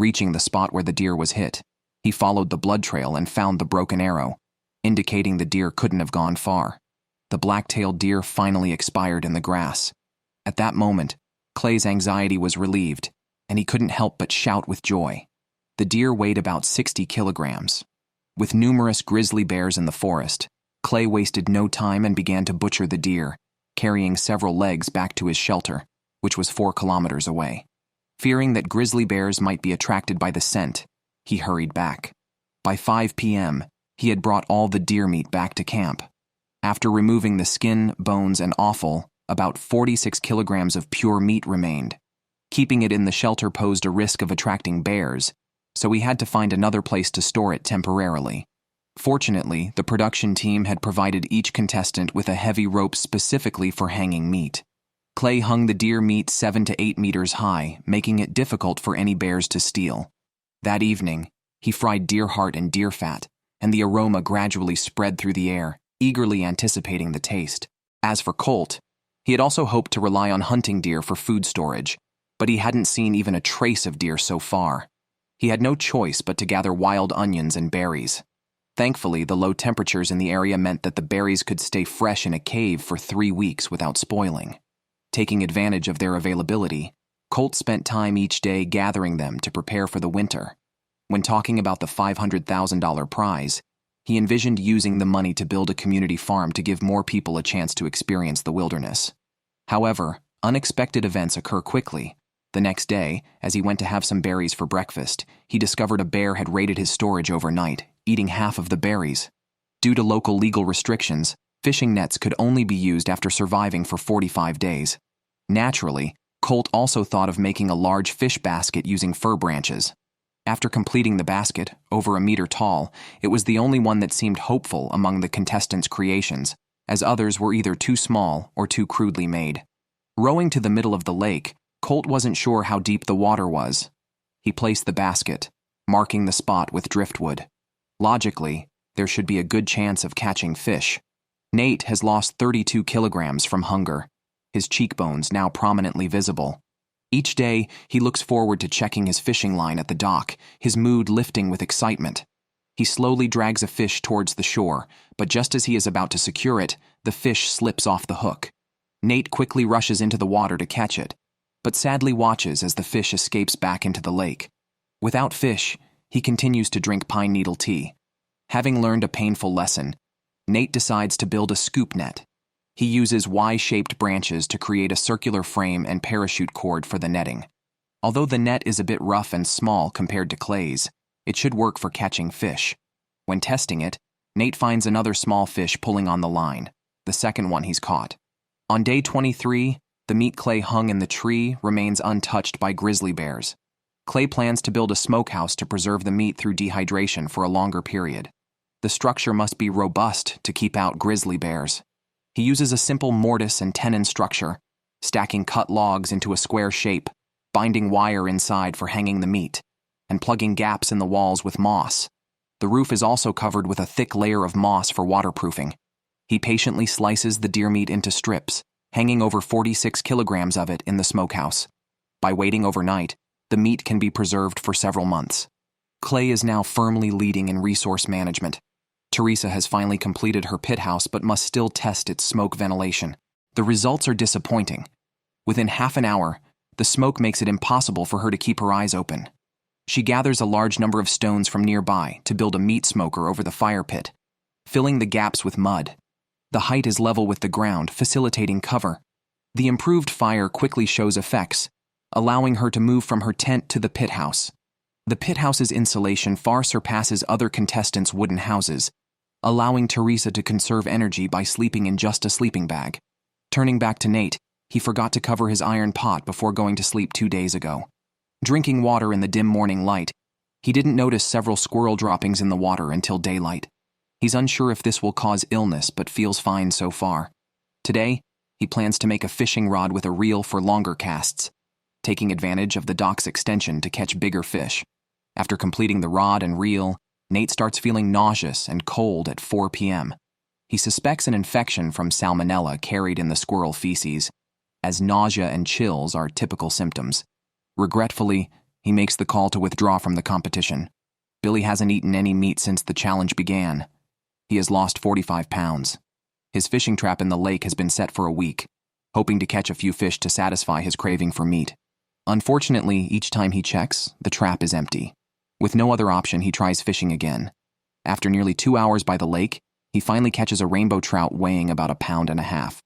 Reaching the spot where the deer was hit, he followed the blood trail and found the broken arrow, indicating the deer couldn't have gone far. The black-tailed deer finally expired in the grass. At that moment, Clay's anxiety was relieved, and he couldn't help but shout with joy. The deer weighed about 60 kilograms. With numerous grizzly bears in the forest, Clay wasted no time and began to butcher the deer, carrying several legs back to his shelter, which was 4 kilometers away. Fearing that grizzly bears might be attracted by the scent, he hurried back. By 5 p.m., he had brought all the deer meat back to camp. After removing the skin, bones, and offal, about 46 kilograms of pure meat remained. Keeping it in the shelter posed a risk of attracting bears, so he had to find another place to store it temporarily. Fortunately, the production team had provided each contestant with a heavy rope specifically for hanging meat. Clay hung the deer meat 7 to 8 meters high, making it difficult for any bears to steal. That evening, he fried deer heart and deer fat, and the aroma gradually spread through the air, eagerly anticipating the taste. As for Colt, he had also hoped to rely on hunting deer for food storage, but he hadn't seen even a trace of deer so far. He had no choice but to gather wild onions and berries. Thankfully, the low temperatures in the area meant that the berries could stay fresh in a cave for 3 weeks without spoiling. Taking advantage of their availability, Colt spent time each day gathering them to prepare for the winter. When talking about the $500,000 prize, he envisioned using the money to build a community farm to give more people a chance to experience the wilderness. However, unexpected events occur quickly. The next day, as he went to have some berries for breakfast, he discovered a bear had raided his storage overnight, eating half of the berries. Due to local legal restrictions, fishing nets could only be used after surviving for 45 days. Naturally, Colt also thought of making a large fish basket using fir branches. After completing the basket, over a meter tall, it was the only one that seemed hopeful among the contestants' creations, as others were either too small or too crudely made. Rowing to the middle of the lake, Colt wasn't sure how deep the water was. He placed the basket, marking the spot with driftwood. Logically, there should be a good chance of catching fish. Nate has lost 32 kilograms from hunger, his cheekbones now prominently visible. Each day, he looks forward to checking his fishing line at the dock, his mood lifting with excitement. He slowly drags a fish towards the shore, but just as he is about to secure it, the fish slips off the hook. Nate quickly rushes into the water to catch it, but sadly watches as the fish escapes back into the lake. Without fish, he continues to drink pine needle tea. Having learned a painful lesson, Nate decides to build a scoop net. He uses Y-shaped branches to create a circular frame and parachute cord for the netting. Although the net is a bit rough and small compared to Clay's, it should work for catching fish. When testing it, Nate finds another small fish pulling on the line, the second one he's caught. On day 23, the meat Clay hung in the tree remains untouched by grizzly bears. Clay plans to build a smokehouse to preserve the meat through dehydration for a longer period. The structure must be robust to keep out grizzly bears. He uses a simple mortise and tenon structure, stacking cut logs into a square shape, binding wire inside for hanging the meat, and plugging gaps in the walls with moss. The roof is also covered with a thick layer of moss for waterproofing. He patiently slices the deer meat into strips, hanging over 46 kilograms of it in the smokehouse. By waiting overnight, the meat can be preserved for several months. Clay is now firmly leading in resource management. Teresa has finally completed her pit house but must still test its smoke ventilation. The results are disappointing. Within half an hour, the smoke makes it impossible for her to keep her eyes open. She gathers a large number of stones from nearby to build a meat smoker over the fire pit, filling the gaps with mud. The height is level with the ground, facilitating cover. The improved fire quickly shows effects, allowing her to move from her tent to the pit house. The pit house's insulation far surpasses other contestants' wooden houses, allowing Teresa to conserve energy by sleeping in just a sleeping bag. Turning back to Nate, he forgot to cover his iron pot before going to sleep 2 days ago. Drinking water in the dim morning light, he didn't notice several squirrel droppings in the water until daylight. He's unsure if this will cause illness but feels fine so far. Today, he plans to make a fishing rod with a reel for longer casts, taking advantage of the dock's extension to catch bigger fish. After completing the rod and reel, Nate starts feeling nauseous and cold at 4 p.m. He suspects an infection from salmonella carried in the squirrel feces, as nausea and chills are typical symptoms. Regretfully, He makes the call to withdraw from the competition. Billy hasn't eaten any meat since the challenge began. He has lost 45 pounds. His fishing trap in the lake has been set for a week, hoping to catch a few fish to satisfy his craving for meat. Unfortunately, each time he checks, the trap is empty. With no other option, he tries fishing again. After nearly 2 hours by the lake, he finally catches a rainbow trout weighing about 1.5 pounds.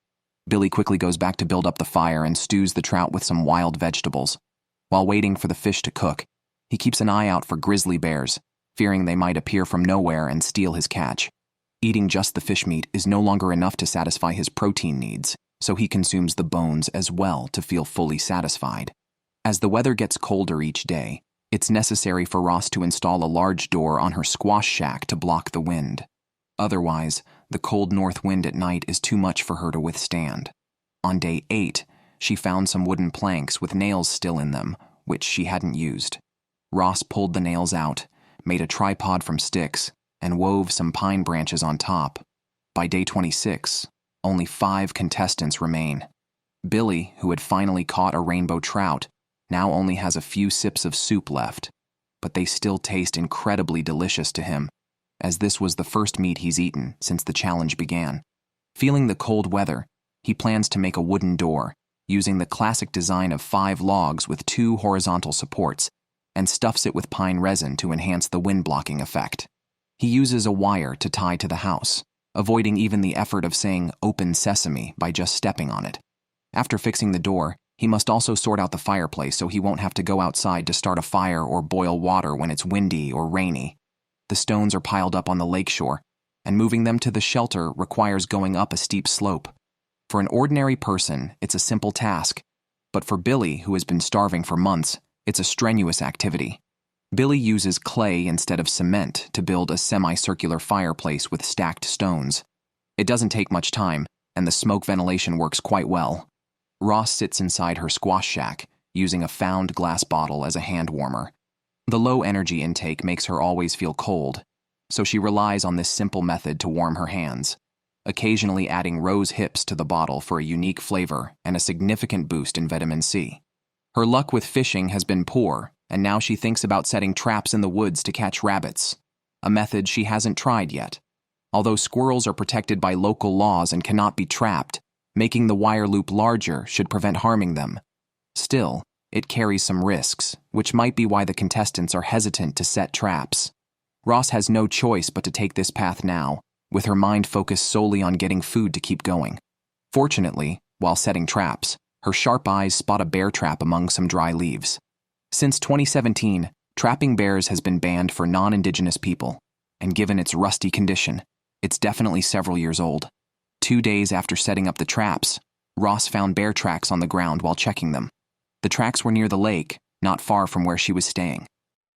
Billy quickly goes back to build up the fire and stews the trout with some wild vegetables. While waiting for the fish to cook, he keeps an eye out for grizzly bears, fearing they might appear from nowhere and steal his catch. Eating just the fish meat is no longer enough to satisfy his protein needs, so he consumes the bones as well to feel fully satisfied. As the weather gets colder each day, it's necessary for Ross to install a large door on her squash shack to block the wind. Otherwise, the cold north wind at night is too much for her to withstand. On day 8, she found some wooden planks with nails still in them, which she hadn't used. Ross pulled the nails out, made a tripod from sticks, and wove some pine branches on top. By day 26, only 5 contestants remain. Billy, who had finally caught a rainbow trout, now only has a few sips of soup left, but they still taste incredibly delicious to him, as this was the first meat he's eaten since the challenge began. Feeling the cold weather, he plans to make a wooden door, using the classic design of 5 logs with 2 horizontal supports, and stuffs it with pine resin to enhance the wind-blocking effect. He uses a wire to tie to the house, avoiding even the effort of saying "open sesame" by just stepping on it. After fixing the door, he must also sort out the fireplace so he won't have to go outside to start a fire or boil water when it's windy or rainy. The stones are piled up on the lakeshore, and moving them to the shelter requires going up a steep slope. For an ordinary person, it's a simple task, but for Billy, who has been starving for months, it's a strenuous activity. Billy uses clay instead of cement to build a semicircular fireplace with stacked stones. It doesn't take much time, and the smoke ventilation works quite well. Ross sits inside her squash shack, using a found glass bottle as a hand warmer. The low energy intake makes her always feel cold, so she relies on this simple method to warm her hands, occasionally adding rose hips to the bottle for a unique flavor and a significant boost in vitamin C. Her luck with fishing has been poor, and now she thinks about setting traps in the woods to catch rabbits, a method she hasn't tried yet. Although squirrels are protected by local laws and cannot be trapped, making the wire loop larger should prevent harming them. Still, it carries some risks, which might be why the contestants are hesitant to set traps. Ross has no choice but to take this path now, with her mind focused solely on getting food to keep going. Fortunately, while setting traps, her sharp eyes spot a bear trap among some dry leaves. Since 2017, trapping bears has been banned for non-indigenous people, and given its rusty condition, it's definitely several years old. 2 days after setting up the traps, Ross found bear tracks on the ground while checking them. The tracks were near the lake, not far from where she was staying.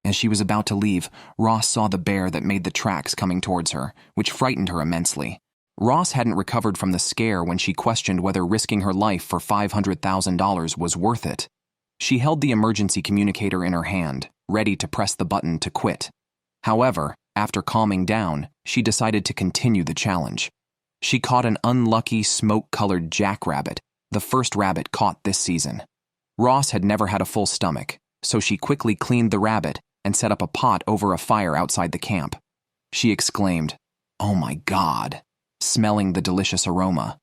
As she was about to leave, Ross saw the bear that made the tracks coming towards her, which frightened her immensely. Ross hadn't recovered from the scare when she questioned whether risking her life for $500,000 was worth it. She held the emergency communicator in her hand, ready to press the button to quit. However, after calming down, she decided to continue the challenge. She caught an unlucky smoke-colored jackrabbit, the first rabbit caught this season. Ross had never had a full stomach, so she quickly cleaned the rabbit and set up a pot over a fire outside the camp. She exclaimed, "Oh my God," smelling the delicious aroma.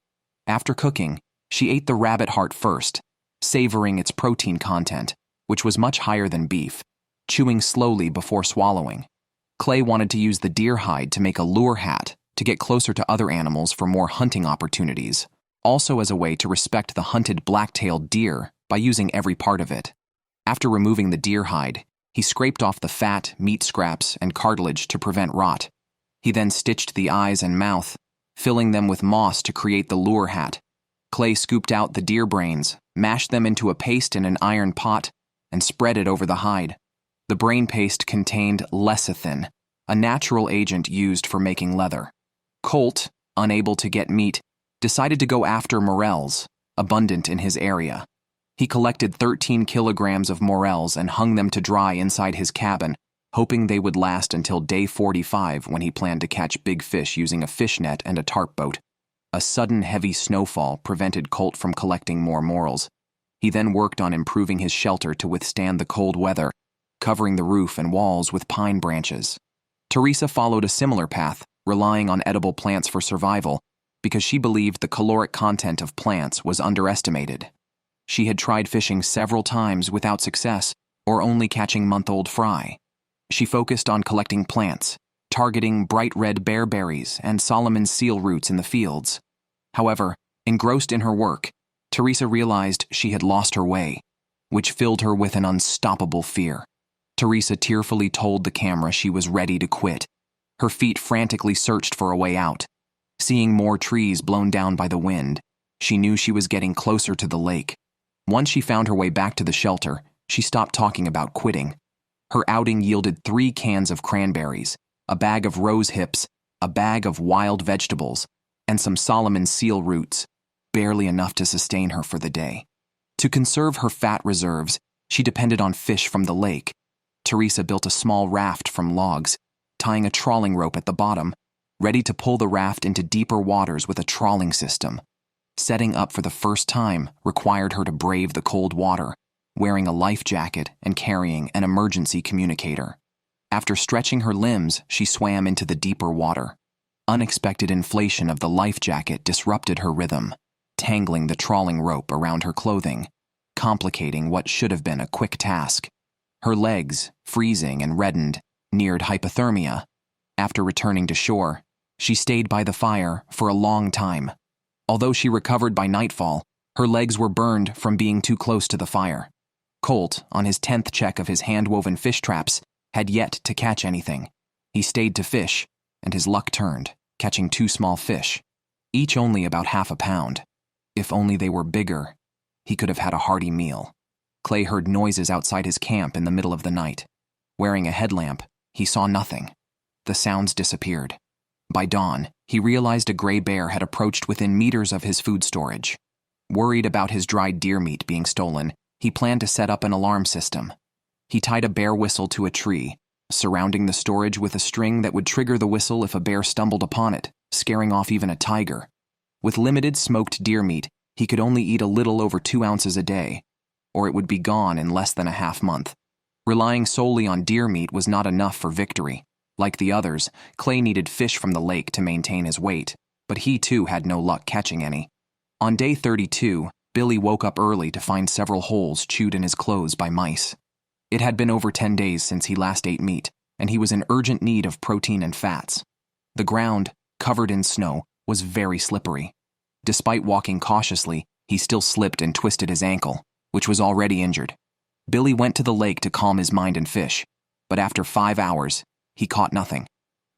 After cooking, she ate the rabbit heart first, savoring its protein content, which was much higher than beef, chewing slowly before swallowing. Clay wanted to use the deer hide to make a lure hat to get closer to other animals for more hunting opportunities, also as a way to respect the hunted black-tailed deer by using every part of it. After removing the deer hide, he scraped off the fat, meat scraps, and cartilage to prevent rot. He then stitched the eyes and mouth, filling them with moss to create the lure hat. Clay scooped out the deer brains, mashed them into a paste in an iron pot, and spread it over the hide. The brain paste contained lecithin, a natural agent used for making leather. Colt, unable to get meat, decided to go after morels, abundant in his area. He collected 13 kilograms of morels and hung them to dry inside his cabin, hoping they would last until day 45 when he planned to catch big fish using a fish net and a tarp boat. A sudden heavy snowfall prevented Colt from collecting more morels. He then worked on improving his shelter to withstand the cold weather, covering the roof and walls with pine branches. Teresa followed a similar path, relying on edible plants for survival, because she believed the caloric content of plants was underestimated. She had tried fishing several times without success, or only catching month-old fry. She focused on collecting plants, targeting bright red bearberries and Solomon seal roots in the fields. However, engrossed in her work, Teresa realized she had lost her way, which filled her with an unstoppable fear. Teresa tearfully told the camera she was ready to quit. Her feet frantically searched for a way out. Seeing more trees blown down by the wind, she knew she was getting closer to the lake. Once she found her way back to the shelter, she stopped talking about quitting. Her outing yielded 3 cans of cranberries, a bag of rose hips, a bag of wild vegetables, and some Solomon seal roots, barely enough to sustain her for the day. To conserve her fat reserves, she depended on fish from the lake. Teresa built a small raft from logs, tying a trawling rope at the bottom, ready to pull the raft into deeper waters with a trawling system. Setting up for the first time required her to brave the cold water, wearing a life jacket and carrying an emergency communicator. After stretching her limbs, she swam into the deeper water. Unexpected inflation of the life jacket disrupted her rhythm, tangling the trawling rope around her clothing, complicating what should have been a quick task. Her legs, freezing and reddened, neared hypothermia. After returning to shore, she stayed by the fire for a long time. Although she recovered by nightfall, her legs were burned from being too close to the fire. Colt, on his 10th check of his hand-woven fish traps, had yet to catch anything. He stayed to fish, and his luck turned, catching 2 small fish, each only about half a pound. If only they were bigger, he could have had a hearty meal. Clay heard noises outside his camp in the middle of the night. Wearing a headlamp, he saw nothing. The sounds disappeared. By dawn, he realized a gray bear had approached within meters of his food storage. Worried about his dried deer meat being stolen, he planned to set up an alarm system. He tied a bear whistle to a tree, surrounding the storage with a string that would trigger the whistle if a bear stumbled upon it, scaring off even a tiger. With limited smoked deer meat, he could only eat a little over 2 ounces a day, or it would be gone in less than a half month. Relying solely on deer meat was not enough for victory. Like the others, Clay needed fish from the lake to maintain his weight, but he too had no luck catching any. On day 32, Billy woke up early to find several holes chewed in his clothes by mice. It had been over 10 days since he last ate meat, and he was in urgent need of protein and fats. The ground, covered in snow, was very slippery. Despite walking cautiously, he still slipped and twisted his ankle, which was already injured. Billy went to the lake to calm his mind and fish, but after 5 hours, he caught nothing.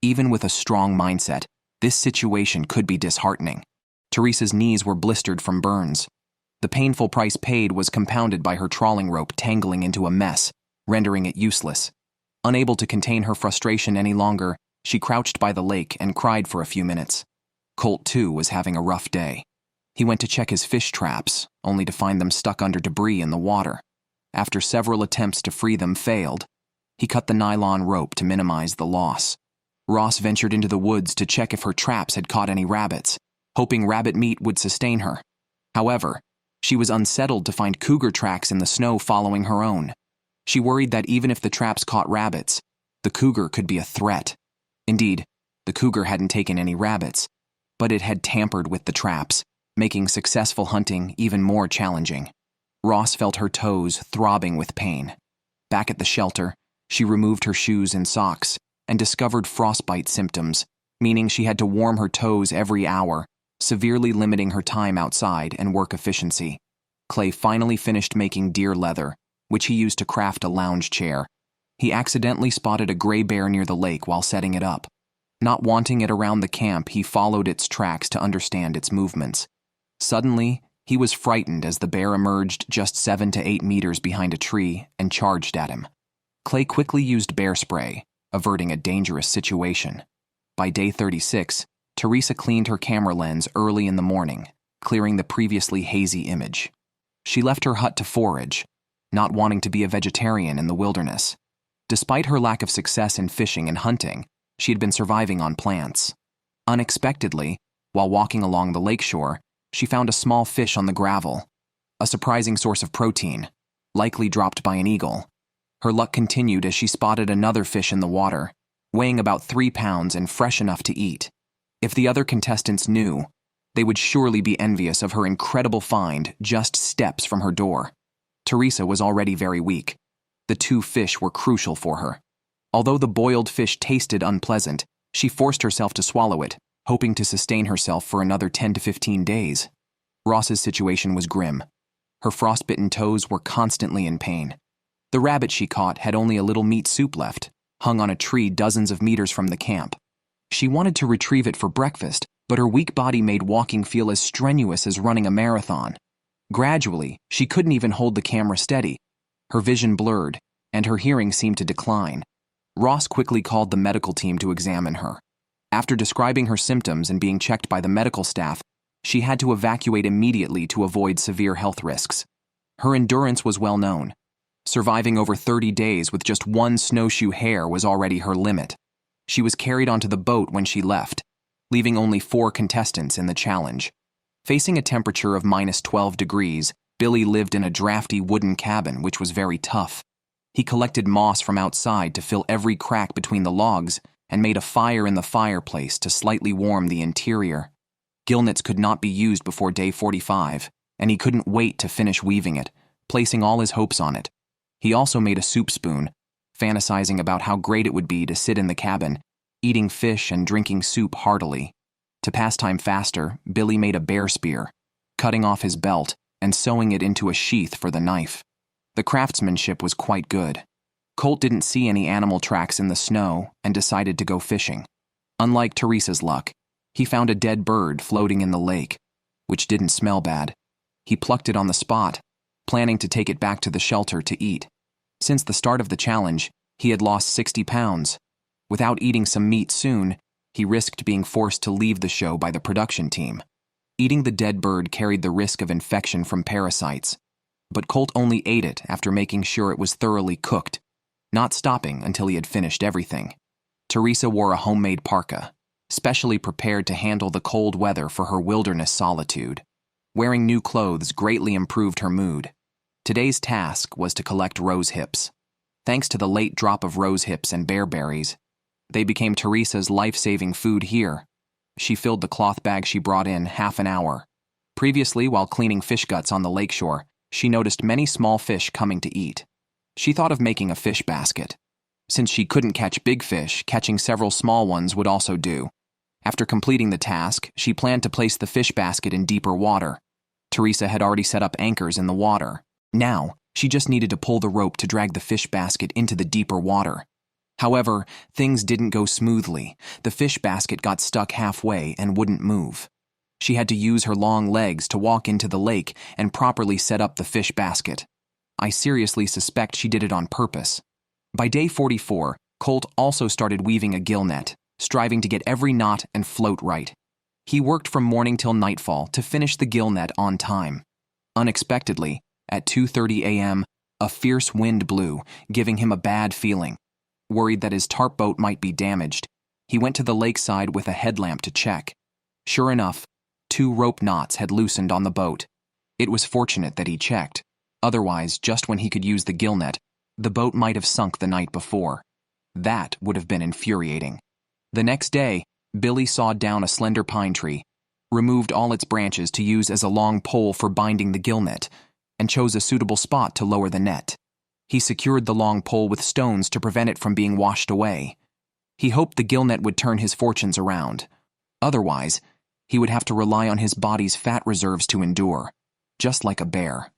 Even with a strong mindset, this situation could be disheartening. Teresa's knees were blistered from burns. The painful price paid was compounded by her trawling rope tangling into a mess, rendering it useless. Unable to contain her frustration any longer, she crouched by the lake and cried for a few minutes. Colt, too, was having a rough day. He went to check his fish traps, only to find them stuck under debris in the water. After several attempts to free them failed, he cut the nylon rope to minimize the loss. Ross ventured into the woods to check if her traps had caught any rabbits, hoping rabbit meat would sustain her. However, she was unsettled to find cougar tracks in the snow following her own. She worried that even if the traps caught rabbits, the cougar could be a threat. Indeed, the cougar hadn't taken any rabbits, but it had tampered with the traps, making successful hunting even more challenging. Ross felt her toes throbbing with pain. Back at the shelter, she removed her shoes and socks and discovered frostbite symptoms, meaning she had to warm her toes every hour, severely limiting her time outside and work efficiency. Clay finally finished making deer leather, which he used to craft a lounge chair. He accidentally spotted a gray bear near the lake while setting it up. Not wanting it around the camp, he followed its tracks to understand its movements. Suddenly, he was frightened as the bear emerged just 7 to 8 meters behind a tree and charged at him. Clay quickly used bear spray, averting a dangerous situation. By day 36, Teresa cleaned her camera lens early in the morning, clearing the previously hazy image. She left her hut to forage, not wanting to be a vegetarian in the wilderness. Despite her lack of success in fishing and hunting, she had been surviving on plants. Unexpectedly, while walking along the lakeshore, she found a small fish on the gravel, a surprising source of protein, likely dropped by an eagle. Her luck continued as she spotted another fish in the water, weighing about 3 pounds and fresh enough to eat. If the other contestants knew, they would surely be envious of her incredible find just steps from her door. Teresa was already very weak. The 2 fish were crucial for her. Although the boiled fish tasted unpleasant, she forced herself to swallow it, hoping to sustain herself for another 10 to 15 days. Ross's situation was grim. Her frostbitten toes were constantly in pain. The rabbit she caught had only a little meat soup left, hung on a tree dozens of meters from the camp. She wanted to retrieve it for breakfast, but her weak body made walking feel as strenuous as running a marathon. Gradually, she couldn't even hold the camera steady. Her vision blurred, and her hearing seemed to decline. Ross quickly called the medical team to examine her. After describing her symptoms and being checked by the medical staff, she had to evacuate immediately to avoid severe health risks. Her endurance was well known. Surviving over 30 days with just 1 snowshoe hare was already her limit. She was carried onto the boat when she left, leaving only 4 contestants in the challenge. Facing a temperature of -12 degrees, Billy lived in a drafty wooden cabin which was very tough. He collected moss from outside to fill every crack between the logs and made a fire in the fireplace to slightly warm the interior. Gilnets could not be used before day 45, and he couldn't wait to finish weaving it, placing all his hopes on it. He also made a soup spoon, fantasizing about how great it would be to sit in the cabin, eating fish and drinking soup heartily. To pass time faster, Billy made a bear spear, cutting off his belt and sewing it into a sheath for the knife. The craftsmanship was quite good. Colt didn't see any animal tracks in the snow and decided to go fishing. Unlike Teresa's luck, he found a dead bird floating in the lake, which didn't smell bad. He plucked it on the spot, planning to take it back to the shelter to eat. Since the start of the challenge, he had lost 60 pounds. Without eating some meat soon, he risked being forced to leave the show by the production team. Eating the dead bird carried the risk of infection from parasites, but Colt only ate it after making sure it was thoroughly cooked, not stopping until he had finished everything. Teresa wore a homemade parka, specially prepared to handle the cold weather for her wilderness solitude. Wearing new clothes greatly improved her mood. Today's task was to collect rose hips. Thanks to the late drop of rose hips and bearberries, they became Teresa's life-saving food here. She filled the cloth bag she brought in half an hour. Previously, while cleaning fish guts on the lakeshore, she noticed many small fish coming to eat. She thought of making a fish basket. Since she couldn't catch big fish, catching several small ones would also do. After completing the task, she planned to place the fish basket in deeper water. Teresa had already set up anchors in the water. Now, she just needed to pull the rope to drag the fish basket into the deeper water. However, things didn't go smoothly. The fish basket got stuck halfway and wouldn't move. She had to use her long legs to walk into the lake and properly set up the fish basket. I seriously suspect she did it on purpose. By day 44, Colt also started weaving a gillnet, striving to get every knot and float right. He worked from morning till nightfall to finish the gillnet on time. Unexpectedly, at 2:30 a.m., a fierce wind blew, giving him a bad feeling. Worried that his tarp boat might be damaged, he went to the lakeside with a headlamp to check. Sure enough, 2 rope knots had loosened on the boat. It was fortunate that he checked. Otherwise, just when he could use the gillnet, the boat might have sunk the night before. That would have been infuriating. The next day, Billy sawed down a slender pine tree, removed all its branches to use as a long pole for binding the gillnet, and chose a suitable spot to lower the net. He secured the long pole with stones to prevent it from being washed away. He hoped the gillnet would turn his fortunes around. Otherwise, he would have to rely on his body's fat reserves to endure, just like a bear.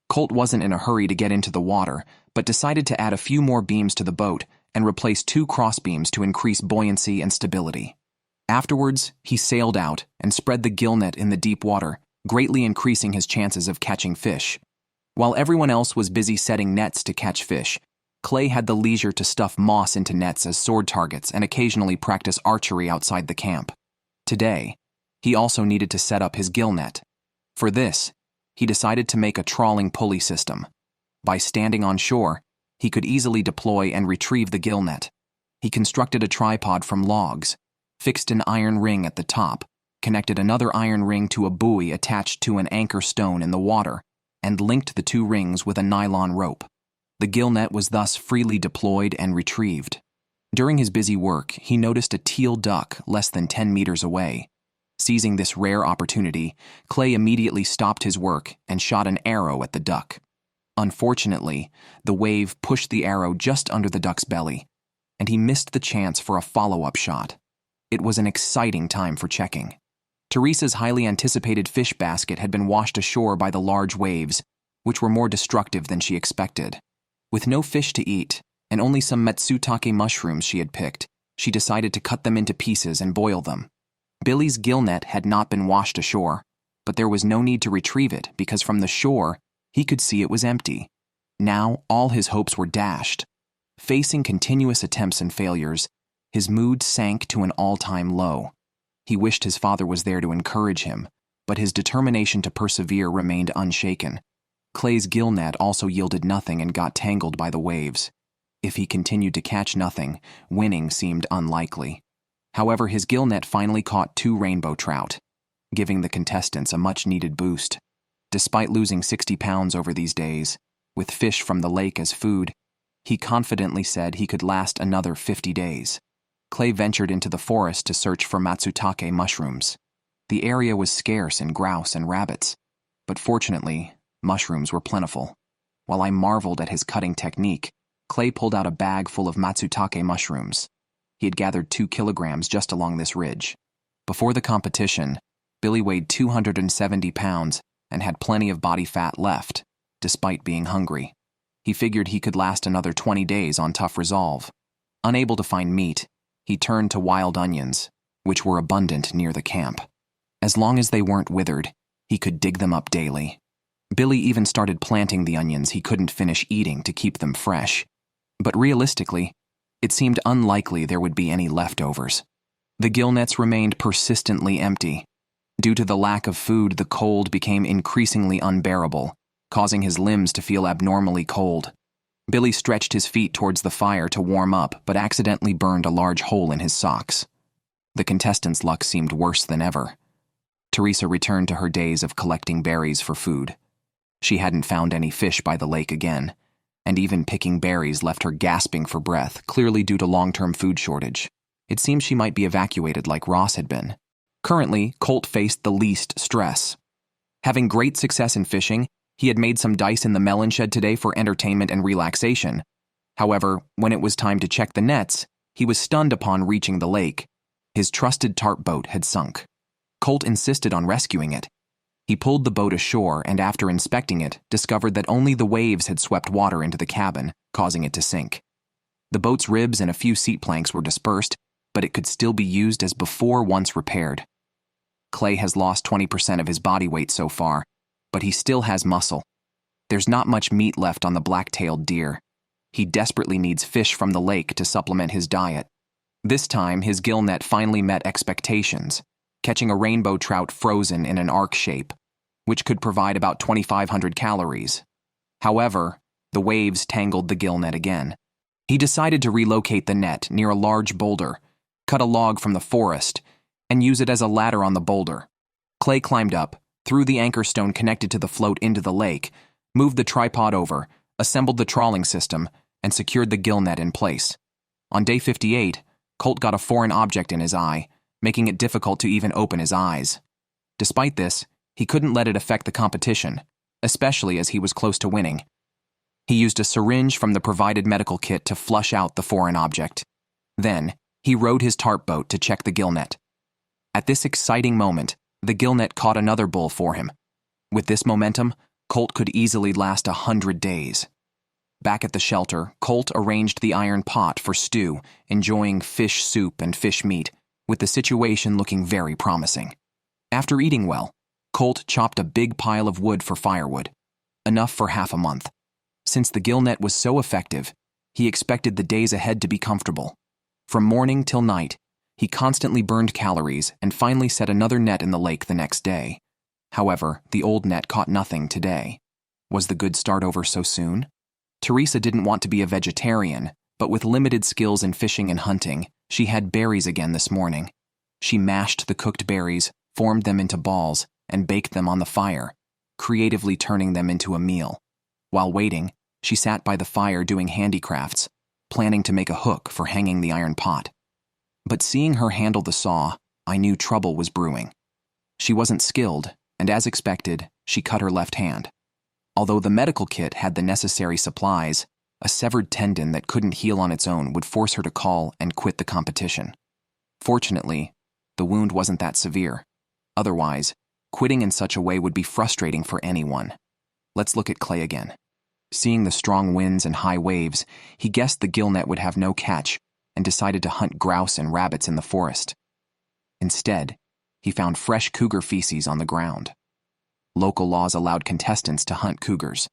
Colt wasn't in a hurry to get into the water, but decided to add a few more beams to the boat and replace 2 crossbeams to increase buoyancy and stability. Afterwards, he sailed out and spread the gillnet in the deep water, greatly increasing his chances of catching fish. While everyone else was busy setting nets to catch fish, Clay had the leisure to stuff moss into nets as sword targets and occasionally practice archery outside the camp. Today, he also needed to set up his gillnet. For this, he decided to make a trawling pulley system. By standing on shore, he could easily deploy and retrieve the gillnet. He constructed a tripod from logs, fixed an iron ring at the top, connected another iron ring to a buoy attached to an anchor stone in the water, and linked the 2 rings with a nylon rope. The The gillnet was thus freely deployed and retrieved. During his busy work, he noticed a teal duck less than 10 meters away. Seizing this rare opportunity, Clay immediately stopped his work and shot an arrow at the duck. Unfortunately, the wave pushed the arrow just under the duck's belly, and he missed the chance for a follow-up shot. It was an exciting time for checking. Teresa's highly anticipated fish basket had been washed ashore by the large waves, which were more destructive than she expected. With no fish to eat, and only some matsutake mushrooms she had picked, she decided to cut them into pieces and boil them. Billy's gillnet had not been washed ashore, but there was no need to retrieve it because from the shore, he could see it was empty. Now, all his hopes were dashed. Facing continuous attempts and failures, his mood sank to an all-time low. He wished his father was there to encourage him, but his determination to persevere remained unshaken. Clay's gillnet also yielded nothing and got tangled by the waves. If he continued to catch nothing, winning seemed unlikely. However, his gillnet finally caught 2 rainbow trout, giving the contestants a much-needed boost. Despite losing 60 pounds over these days, with fish from the lake as food, he confidently said he could last another 50 days. Clay ventured into the forest to search for matsutake mushrooms. The area was scarce in grouse and rabbits, but fortunately, mushrooms were plentiful. While I marveled at his cutting technique, Clay pulled out a bag full of matsutake mushrooms. He had gathered 2 kilograms just along this ridge. Before the competition, Billy weighed 270 pounds and had plenty of body fat left, despite being hungry. He figured he could last another 20 days on tough resolve. Unable to find meat, he turned to wild onions, which were abundant near the camp. As long as they weren't withered, he could dig them up daily. Billy even started planting the onions he couldn't finish eating to keep them fresh. But realistically, it seemed unlikely there would be any leftovers. The gillnets remained persistently empty. Due to the lack of food, the cold became increasingly unbearable, causing his limbs to feel abnormally cold. Billy stretched his feet towards the fire to warm up, but accidentally burned a large hole in his socks. The contestants' luck seemed worse than ever. Teresa returned to her days of collecting berries for food. She hadn't found any fish by the lake again, and even picking berries left her gasping for breath, clearly due to long-term food shortage. It seemed she might be evacuated like Ross had been. Currently, Colt faced the least stress. Having great success in fishing, he had made some dice in the melon shed today for entertainment and relaxation. However, when it was time to check the nets, he was stunned upon reaching the lake. His trusted tarp boat had sunk. Colt insisted on rescuing it. He pulled the boat ashore and after inspecting it, discovered that only the waves had swept water into the cabin, causing it to sink. The boat's ribs and a few seat planks were dispersed, but it could still be used as before once repaired. Clay has lost 20% of his body weight so far, but he still has muscle. There's not much meat left on the black-tailed deer. He desperately needs fish from the lake to supplement his diet. This time, his gillnet finally met expectations, catching a rainbow trout frozen in an arc shape, which could provide about 2,500 calories. However, the waves tangled the gillnet again. He decided to relocate the net near a large boulder, cut a log from the forest, and use it as a ladder on the boulder. Clay climbed up, threw the anchor stone connected to the float into the lake, moved the tripod over, assembled the trawling system, and secured the gillnet in place. On day 58, Colt got a foreign object in his eye, making it difficult to even open his eyes. Despite this, he couldn't let it affect the competition, especially as he was close to winning. He used a syringe from the provided medical kit to flush out the foreign object. Then, he rowed his tarp boat to check the gillnet. At this exciting moment, the gillnet caught another bull for him. With this momentum, Colt could easily last 100 days. Back at the shelter, Colt arranged the iron pot for stew, enjoying fish soup and fish meat, with the situation looking very promising. After eating well, Colt chopped a big pile of wood for firewood, enough for half a month. Since the gillnet was so effective, he expected the days ahead to be comfortable. From morning till night, he constantly burned calories and finally set another net in the lake the next day. However, the old net caught nothing today. Was the good start over so soon? Teresa didn't want to be a vegetarian, but with limited skills in fishing and hunting, she had berries again this morning. She mashed the cooked berries, formed them into balls, and baked them on the fire, creatively turning them into a meal. While waiting, She sat by the fire doing handicrafts, planning to make a hook for hanging the iron pot. But seeing her handle the saw, I knew trouble was brewing. She wasn't skilled, and as expected, she cut her left hand. Although the medical kit had the necessary supplies, a severed tendon that couldn't heal on its own would force her to call and quit the competition. Fortunately, the wound wasn't that severe. Otherwise, quitting in such a way would be frustrating for anyone. Let's look at Clay again. Seeing the strong winds and high waves, he guessed the Gilnet would have no catch and decided to hunt grouse and rabbits in the forest. Instead, he found fresh cougar feces on the ground. Local laws allowed contestants to hunt cougars.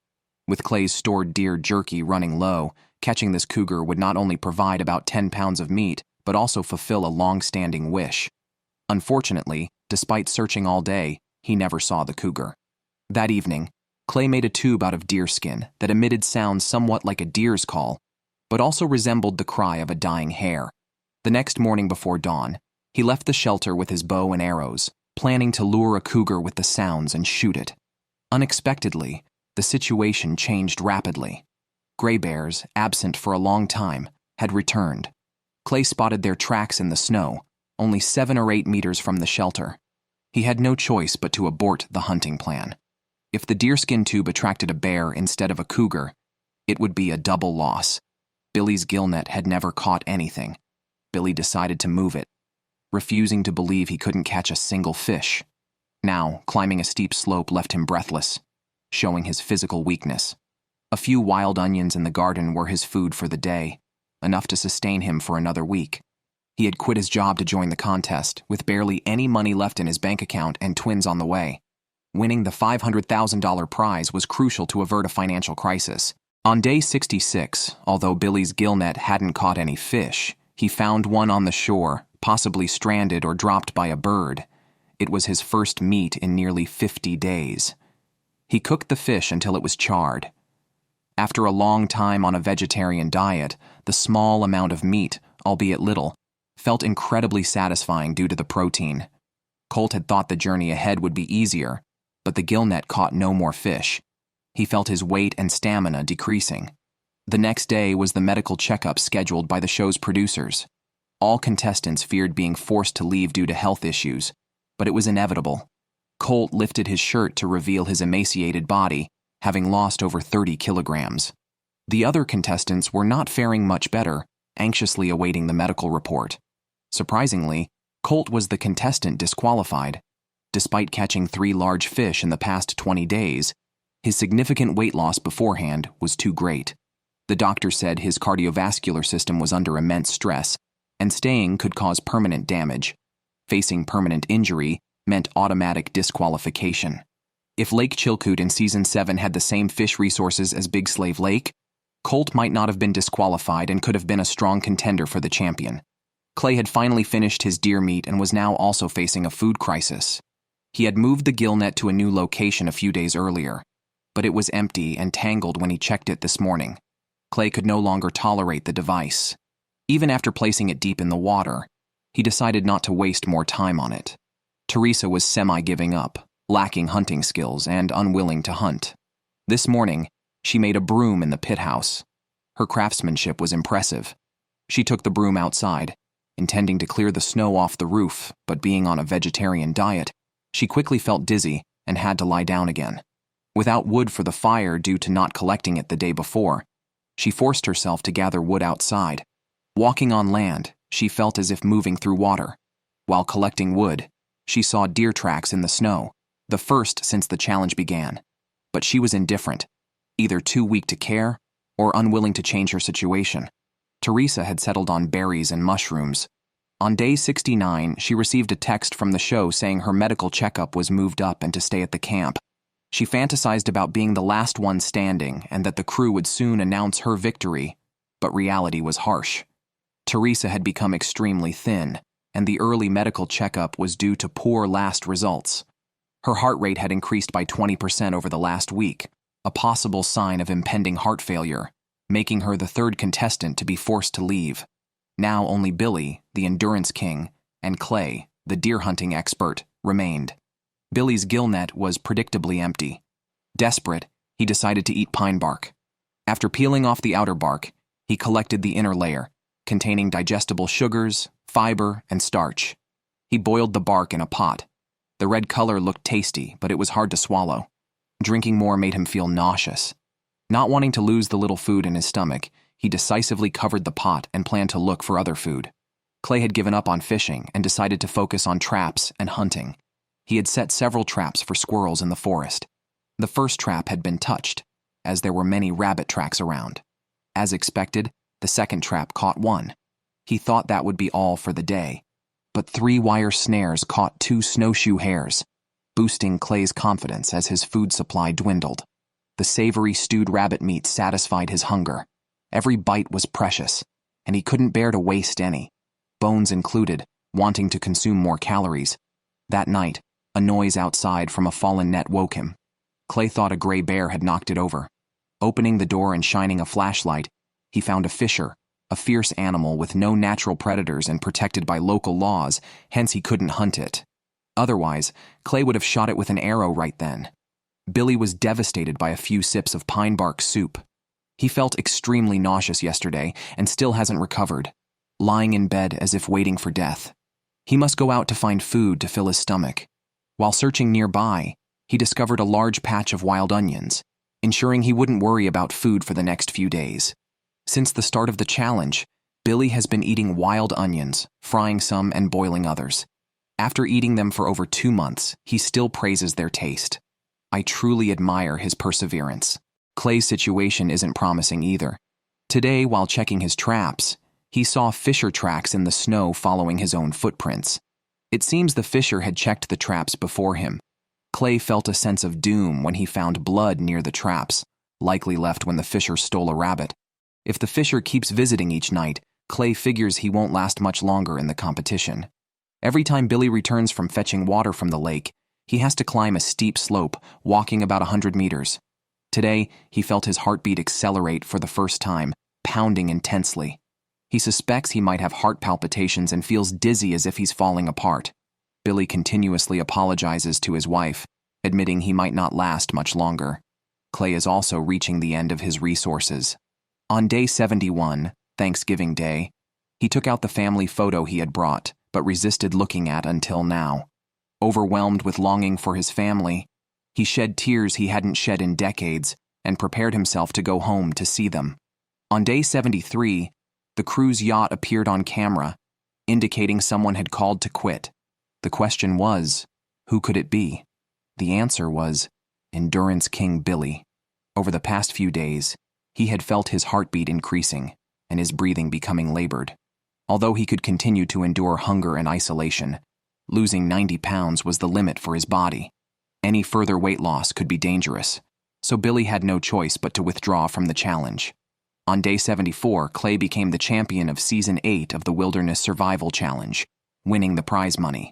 With Clay's stored deer jerky running low, catching this cougar would not only provide about 10 pounds of meat, but also fulfill a long-standing wish. Unfortunately, despite searching all day, he never saw the cougar. That evening, Clay made a tube out of deer skin that emitted sounds somewhat like a deer's call, but also resembled the cry of a dying hare. The next morning before dawn, he left the shelter with his bow and arrows, planning to lure a cougar with the sounds and shoot it. Unexpectedly, the situation changed rapidly. Gray bears, absent for a long time, had returned. Clay spotted their tracks in the snow, only 7 or 8 meters from the shelter. He had no choice but to abort the hunting plan. If the deerskin tube attracted a bear instead of a cougar, it would be a double loss. Billy's Gilnet had never caught anything. Billy decided to move it, refusing to believe he couldn't catch a single fish. Now, climbing a steep slope left him breathless, showing his physical weakness. A few wild onions in the garden were his food for the day, enough to sustain him for another week. He had quit his job to join the contest, with barely any money left in his bank account and twins on the way. Winning the $500,000 prize was crucial to avert a financial crisis. On day 66, although Billy's Gilnet hadn't caught any fish, he found one on the shore, possibly stranded or dropped by a bird. It was his first meat in nearly 50 days. He cooked the fish until it was charred. After a long time on a vegetarian diet, the small amount of meat, albeit little, felt incredibly satisfying due to the protein. Colt had thought the journey ahead would be easier, but the Gilnet caught no more fish. He felt his weight and stamina decreasing. The next day was the medical checkup scheduled by the show's producers. All contestants feared being forced to leave due to health issues, but it was inevitable. Colt lifted his shirt to reveal his emaciated body, having lost over 30 kilograms. The other contestants were not faring much better, anxiously awaiting the medical report. Surprisingly, Colt was the contestant disqualified. Despite catching 3 large fish in the past 20 days, his significant weight loss beforehand was too great. The doctor said his cardiovascular system was under immense stress, and staying could cause permanent damage. Facing permanent injury meant automatic disqualification. If Lake Chilkoot in Season 7 had the same fish resources as Big Slave Lake, Colt might not have been disqualified and could have been a strong contender for the champion. Clay had finally finished his deer meat and was now also facing a food crisis. He had moved the Gilnet to a new location a few days earlier, but it was empty and tangled when he checked it this morning. Clay could no longer tolerate the device. Even after placing it deep in the water, he decided not to waste more time on it. Teresa was semi-giving up, lacking hunting skills and unwilling to hunt. This morning, she made a broom in the pit house. Her craftsmanship was impressive. She took the broom outside, intending to clear the snow off the roof, but being on a vegetarian diet, she quickly felt dizzy and had to lie down again. Without wood for the fire due to not collecting it the day before, she forced herself to gather wood outside. Walking on land, she felt as if moving through water. While collecting wood, she saw deer tracks in the snow, the first since the challenge began. But she was indifferent, either too weak to care or unwilling to change her situation. Teresa had settled on berries and mushrooms. On day 69, she received a text from the show saying her medical checkup was moved up and to stay at the camp. She fantasized about being the last one standing and that the crew would soon announce her victory, but reality was harsh. Teresa had become extremely thin, and the early medical checkup was due to poor last results. Her heart rate had increased by 20% over the last week, a possible sign of impending heart failure, making her the 3rd contestant to be forced to leave. Now only Billy, the endurance king, and Clay, the deer hunting expert, remained. Billy's Gilnet was predictably empty. Desperate, he decided to eat pine bark. After peeling off the outer bark, he collected the inner layer, containing digestible sugars, fiber, and starch. He boiled the bark in a pot. The red color looked tasty, but it was hard to swallow. Drinking more made him feel nauseous. Not wanting to lose the little food in his stomach, he decisively covered the pot and planned to look for other food. Clay had given up on fishing and decided to focus on traps and hunting. He had set several traps for squirrels in the forest. The first trap had been touched, as there were many rabbit tracks around. As expected, the second trap caught one. He thought that would be all for the day, but 3 wire snares caught 2 snowshoe hares, boosting Clay's confidence as his food supply dwindled. The savory stewed rabbit meat satisfied his hunger. Every bite was precious, and he couldn't bear to waste any, bones included, wanting to consume more calories. That night, a noise outside from a fallen net woke him. Clay thought a gray bear had knocked it over. Opening the door and shining a flashlight, he found a fisher, a fierce animal with no natural predators and protected by local laws, hence he couldn't hunt it. Otherwise, Clay would have shot it with an arrow right then. Billy was devastated by a few sips of pine bark soup. He felt extremely nauseous yesterday and still hasn't recovered, lying in bed as if waiting for death. He must go out to find food to fill his stomach. While searching nearby, he discovered a large patch of wild onions, ensuring he wouldn't worry about food for the next few days. Since the start of the challenge, Billy has been eating wild onions, frying some and boiling others. After eating them for over 2 months, he still praises their taste. I truly admire his perseverance. Clay's situation isn't promising either. Today, while checking his traps, he saw fisher tracks in the snow following his own footprints. It seems the fisher had checked the traps before him. Clay felt a sense of doom when he found blood near the traps, likely left when the fisher stole a rabbit. If the fisher keeps visiting each night, Clay figures he won't last much longer in the competition. Every time Billy returns from fetching water from the lake, he has to climb a steep slope, walking about 100 meters. Today, he felt his heartbeat accelerate for the first time, pounding intensely. He suspects he might have heart palpitations and feels dizzy as if he's falling apart. Billy continuously apologizes to his wife, admitting he might not last much longer. Clay is also reaching the end of his resources. On day 71, Thanksgiving Day, he took out the family photo he had brought, but resisted looking at until now. Overwhelmed with longing for his family, he shed tears he hadn't shed in decades and prepared himself to go home to see them. On day 73, the crew's yacht appeared on camera, indicating someone had called to quit. The question was, who could it be? The answer was, Endurance King Billy. Over the past few days, he had felt his heartbeat increasing and his breathing becoming labored. Although he could continue to endure hunger and isolation, losing 90 pounds was the limit for his body. Any further weight loss could be dangerous, so Billy had no choice but to withdraw from the challenge. On day 74, Clay became the champion of Season 8 of the Wilderness Survival Challenge, winning the prize money.